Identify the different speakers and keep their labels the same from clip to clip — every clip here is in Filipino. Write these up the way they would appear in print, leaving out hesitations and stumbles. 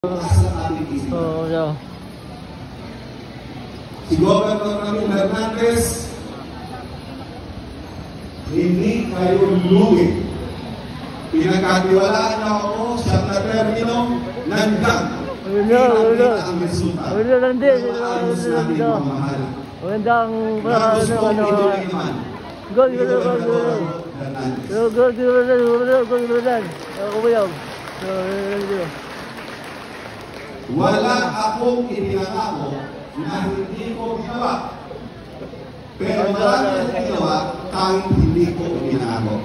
Speaker 1: Oo, yeah.
Speaker 2: Si Governor Ramon Hernandez, hindi kayo lugi. Pinagkatiwalaan niyo ako sa termino, nandiyan. Pinakita ang resulta.
Speaker 1: Magandang
Speaker 2: wala akong ipinangako na hindi ko ginawa. Pero marami akong ginawa kahit hindi ko ipinangako.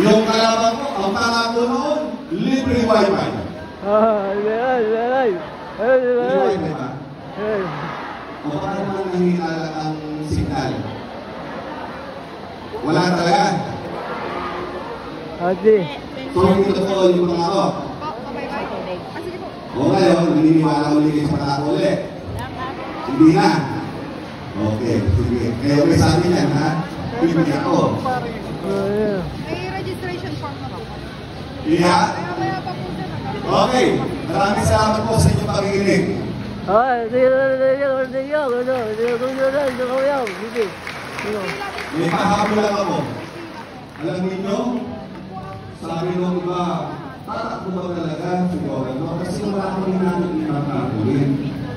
Speaker 2: Yung kalaban ko, ang pangako noon, libre wifi. Libre wifi ba? O baka naman nahihila ang signal? Wala talaga? So hindi totoo yung pangako. O ngayon, naniniwala ulit kayo sa pangako ulit. Hindi na. Okay, sige. Kaya may sabi niyan, ha? Hindi ako.
Speaker 3: May registration form na po.
Speaker 2: Yeah? Okay. Maraming salamat po sa inyong pakikinig. May pahabol lang ako. Alam niyo, sabi nung iba, tatakbo ba talaga si Governor? Kasi wala akong namin ipagkakulin.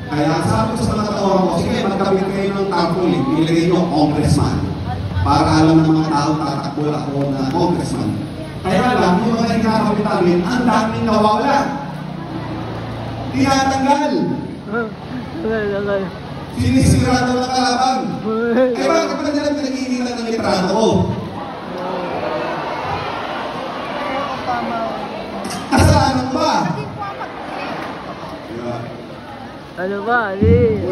Speaker 2: Kaya sabi ko sa mga tao ko, sige, magkabit kayo ng tarpaulin, ilagay nyo congressman. Para alam ng mga tao, tatakbo ako na congressman. Kaya lang, yung mga ikakabit namin, ang daming nawawala. Tinatanggal. Sinisirado ng kalaban. Eh bakit ba nila pinag-iinitan ng litrato ko? Kasalanan ba?
Speaker 1: Ano ba? Hindi.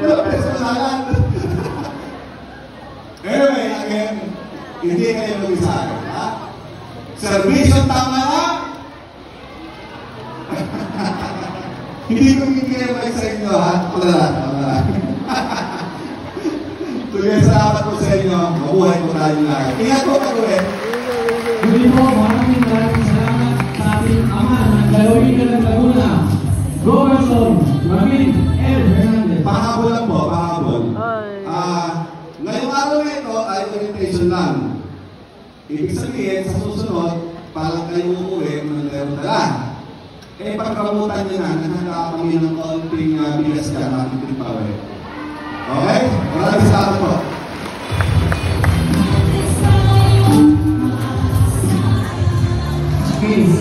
Speaker 2: Wala kasalanan. Anyway, again, hindi kayo mag-isa. Servisyon tama na? Hindi ko kayo mag-isa inyo, ha? Wala. Tuloy, salamat po sa inyo. Mabuhay po tayo lahat. Ingat po ako eh.
Speaker 4: Muli po, maraming salamat sa ating ama ng Galawin ng Laguna, Governor Ramon L. Hernandez.
Speaker 2: Pahabol lang po, pahabol. Ngayong araw na ito ay orientation lang. Ibig sabihin, sa susunod, parang kayo uuwi ng meron dala. Eh, pagkamutan nyo na, naghanda kami ng konting bigas dyan, makikinig pa ulit. Okay? Maraming salamat po.
Speaker 4: Peace.